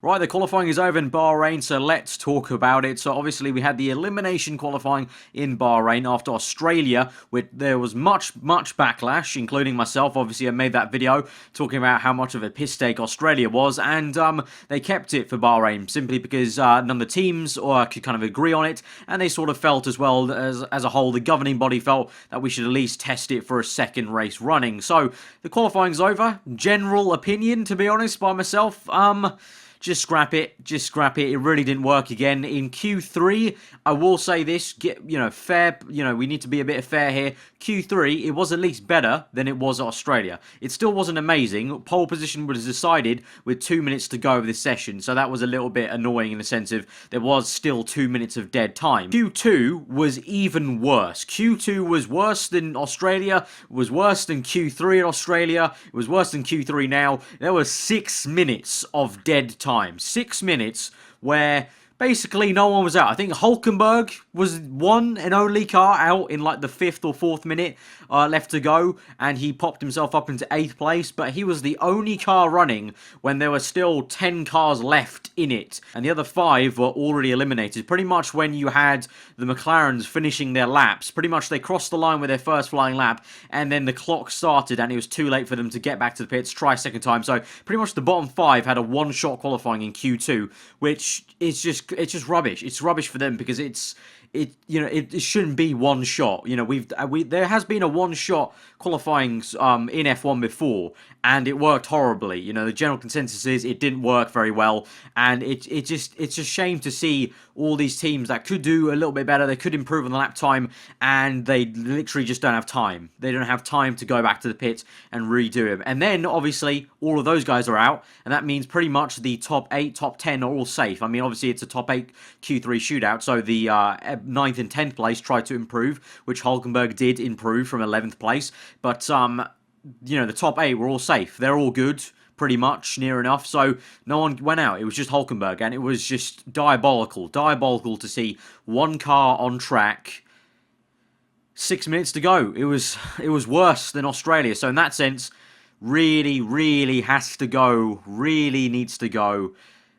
Right, the qualifying is over in Bahrain, so let's talk about it. So obviously we had the elimination qualifying in Bahrain after Australia, where there was much backlash, including myself. Obviously I made that video talking about how much of a piss take Australia was, and they kept it for Bahrain, simply because none of the teams could kind of agree on it, and they sort of felt as well, as a whole, the governing body felt that we should at least test it for a second race running. So the qualifying's over. General opinion, to be honest, by myself, just scrap it. Just scrap it. It really didn't work again. In Q3, I will say this, fair, we need to be a bit fair here. Q3, it was at least better than it was Australia. It still wasn't amazing. Pole position was decided with 2 minutes to go of this session, so that was a little bit annoying in the sense of there was still 2 minutes of dead time. Q2 was even worse. Q2 was worse than Australia, was worse than Q3 in Australia, it was worse than Q3 now. There was 6 minutes of dead time. 6 minutes where basically no one was out. I think Hulkenberg was one and only car out in like the 5th or 4th minute left to go, and he popped himself up into 8th place, but he was the only car running when there were still 10 cars left in it, and the other 5 were already eliminated. Pretty much when you had the McLarens finishing their laps, pretty much they crossed the line with their first flying lap, and then the clock started, and it was too late for them to get back to the pits, try second time. So pretty much the bottom 5 had a one-shot qualifying in Q2, which is it's just rubbish. It's rubbish for them because it shouldn't be one shot. There has been a one shot qualifying in F1 before, and it worked horribly. The general consensus is it didn't work very well, and it's a shame to see all these teams that could do a little bit better, they could improve on the lap time, and they literally just don't have time. They don't have time to go back to the pit and redo it. And then obviously all of those guys are out, and that means pretty much the top 8, top 10 are all safe. I mean, obviously it's a top 8 Q3 shootout, so the 9th and 10th place tried to improve, which Hulkenberg did improve from 11th place, but the top 8 were all safe. They're all good, pretty much, near enough, so no one went out. It was just Hulkenberg, and it was just diabolical to see one car on track, 6 minutes to go. It was worse than Australia, so in that sense, really has to go, really needs to go.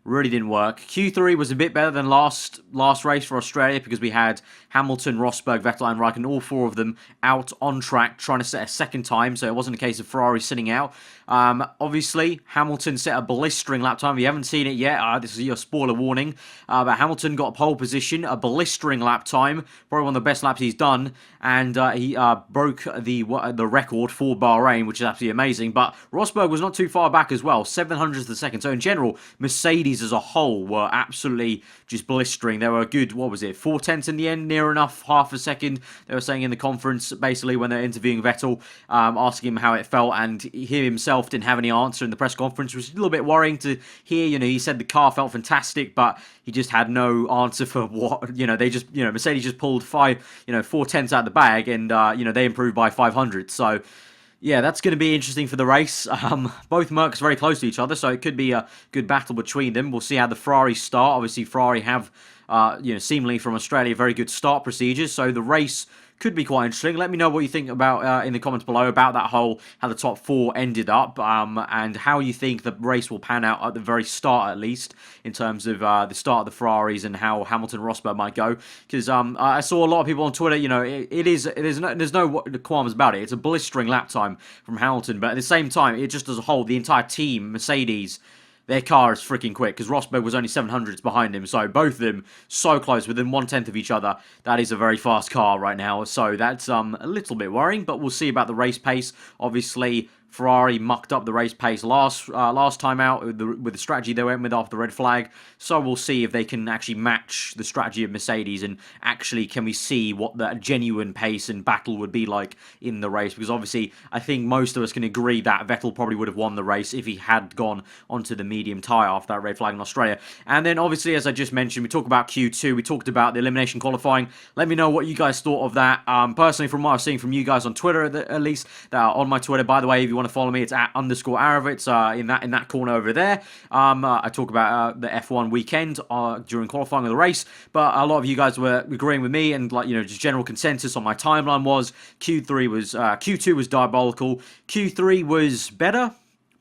Really didn't work. Q3 was a bit better than last race for Australia because we had Hamilton, Rosberg, Vettel and Raikkonen, all 4 of them out on track trying to set a second time, so it wasn't a case of Ferrari sitting out. Obviously, Hamilton set a blistering lap time. If you haven't seen it yet, this is your spoiler warning, but Hamilton got pole position, a blistering lap time, probably one of the best laps he's done, and he broke the record for Bahrain, which is absolutely amazing. But Rosberg was not too far back as well, 700th of a second. So in general, Mercedes as a whole were absolutely just blistering. They were a good, 4/10 in the end, near enough, half a second. They were saying in the conference, basically, when they're interviewing Vettel, asking him how it felt, and he himself didn't have any answer in the press conference, which was a little bit worrying to hear. He said the car felt fantastic, but he just had no answer for what, Mercedes just pulled 4/10 out of the bag, and, they improved by 500. So, yeah, that's going to be interesting for the race. Both Mercs very close to each other, so it could be a good battle between them. We'll see how the Ferrari start. Obviously, Ferrari have, seemingly from Australia, very good start procedures, so the race could be quite interesting. Let me know what you think about in the comments below about how the top 4 ended up, and how you think the race will pan out at the very start, at least, in terms of the start of the Ferraris and how Hamilton and Rosberg might go. Because I saw a lot of people on Twitter, there's no qualms about it. It's a blistering lap time from Hamilton, but at the same time, it just as a whole, the entire team, Mercedes, their car is freaking quick, because Rosberg was only 700ths behind him, so both of them so close, within 1/10 of each other. That is a very fast car right now, so that's a little bit worrying, but we'll see about the race pace. Obviously, Ferrari mucked up the race pace last time out with the strategy they went with after the red flag. So we'll see if they can actually match the strategy of Mercedes, and actually can we see what the genuine pace and battle would be like in the race. Because obviously I think most of us can agree that Vettel probably would have won the race if he had gone onto the medium tyre after that red flag in Australia. And then obviously, as I just mentioned, we talked about Q2, we talked about the elimination qualifying. Let me know what you guys thought of that. Personally, from what I was seeing from you guys on Twitter, at least, on my Twitter, by the way, if you want to follow me, it's at _aarava. It's in that corner over there. I talk about the F1 weekend during qualifying of the race, but a lot of you guys were agreeing with me, and just general consensus on my timeline was Q2 was diabolical. Q3 was better,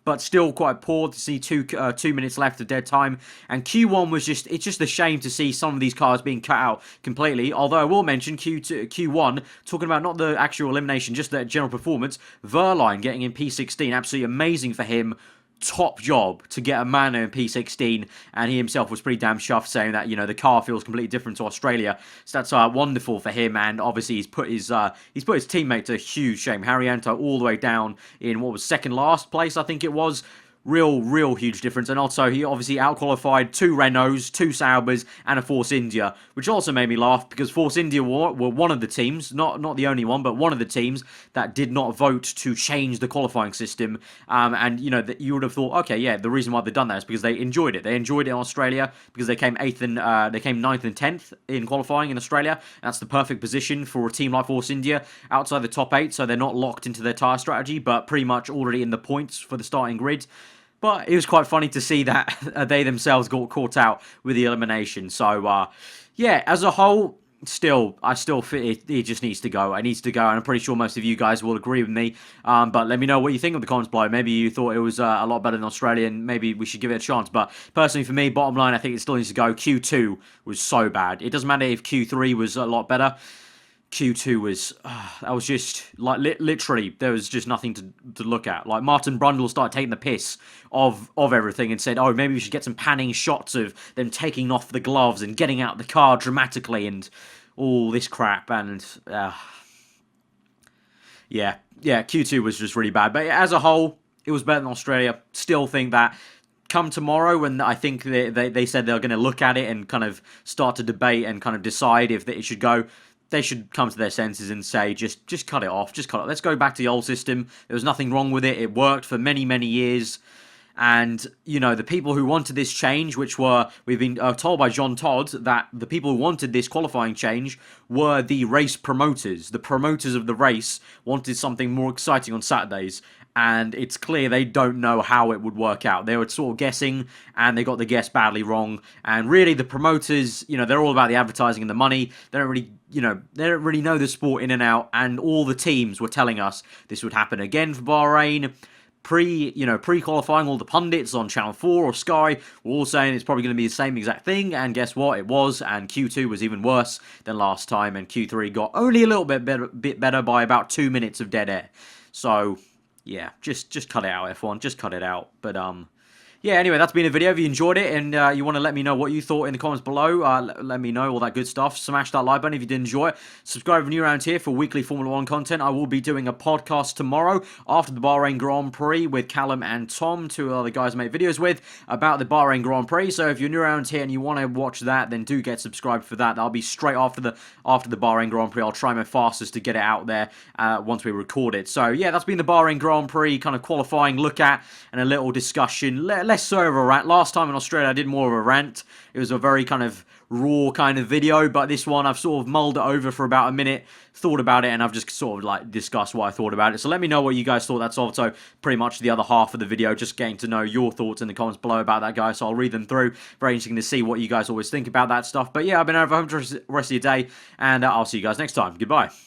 but still quite poor to see 2 minutes left of dead time. And Q1 was it's just a shame to see some of these cars being cut out completely. Although I will mention Q1, talking about not the actual elimination, just the general performance, Verline getting in P16, absolutely amazing for him. Top job to get a Mano in P16, and he himself was pretty damn chuffed, saying that, you know, the car feels completely different to Australia. So that's wonderful for him, and obviously he's put his teammate to a huge shame. Harrianto all the way down in what was second last place, I think it was. Real huge difference. And also, he obviously out-qualified 2 Renaults, 2 Saubers, and a Force India, which also made me laugh, because Force India were one of the teams, not the only one, but one of the teams that did not vote to change the qualifying system. And, you know, that you would have thought, okay, yeah, the reason why they've done that is because they enjoyed it. They enjoyed it in Australia, because they came 9th and 10th in qualifying in Australia. That's the perfect position for a team like Force India, outside the top 8, so they're not locked into their tyre strategy, but pretty much already in the points for the starting grid. But it was quite funny to see that they themselves got caught out with the elimination. So, yeah, as a whole, I still feel it just needs to go. It needs to go, and I'm pretty sure most of you guys will agree with me. But let me know what you think of the comments below. Maybe you thought it was a lot better than Australia, and maybe we should give it a chance. But personally, for me, bottom line, I think it still needs to go. Q2 was so bad. It doesn't matter if Q3 was a lot better. Q2 was, that was just, like, literally, there was just nothing to look at. Like, Martin Brundle started taking the piss of everything and said, oh, maybe we should get some panning shots of them taking off the gloves and getting out the car dramatically and all this crap. And, yeah, Q2 was just really bad. But as a whole, it was better than Australia. Still think that come tomorrow, when I think they said they're going to look at it and kind of start to debate and kind of decide if it should go, they should come to their senses and say, just cut it off. Just cut it. Let's go back to the old system. There was nothing wrong with it. It worked for many, many years. And, you know, the people who wanted this change, which were, we've been told by John Todd that the people who wanted this qualifying change were the race promoters. The promoters of the race wanted something more exciting on Saturdays. And it's clear they don't know how it would work out. They were sort of guessing, and they got the guess badly wrong. And really, the promoters, you know, they're all about the advertising and the money. They don't really, you know, they don't really know the sport in and out. And all the teams were telling us this would happen again for Bahrain. Pre-qualifying, all the pundits on Channel 4 or Sky were all saying it's probably going to be the same exact thing, and guess what? It was, and Q2 was even worse than last time, and Q3 got only a little bit better by about 2 minutes of dead air. So, yeah, just cut it out, F1. Just cut it out. But, yeah, anyway, that's been a video. If you enjoyed it and you want to let me know what you thought in the comments below, let me know, all that good stuff. Smash that like button if you did enjoy it. Subscribe if you're new around here for weekly Formula 1 content. I will be doing a podcast tomorrow after the Bahrain Grand Prix with Callum and Tom, 2 other guys I make videos with, about the Bahrain Grand Prix. So if you're new around here and you want to watch that, then do get subscribed for that. That'll be straight after the Bahrain Grand Prix. I'll try my fastest to get it out there once we record it. So, yeah, that's been the Bahrain Grand Prix kind of qualifying look at and a little discussion. Less so of a rant. Last time in Australia I did more of a rant. It was a very kind of raw kind of video, but this one I've sort of mulled it over for about a minute, thought about it, and I've just sort of like discussed what I thought about it. So let me know what you guys thought. That's also pretty much the other half of the video, just getting to know your thoughts in the comments below about that, guys. So I'll read them through. Very interesting to see what you guys always think about that stuff. But yeah, I've been over. Have a rest of your day, and I'll see you guys next time. Goodbye.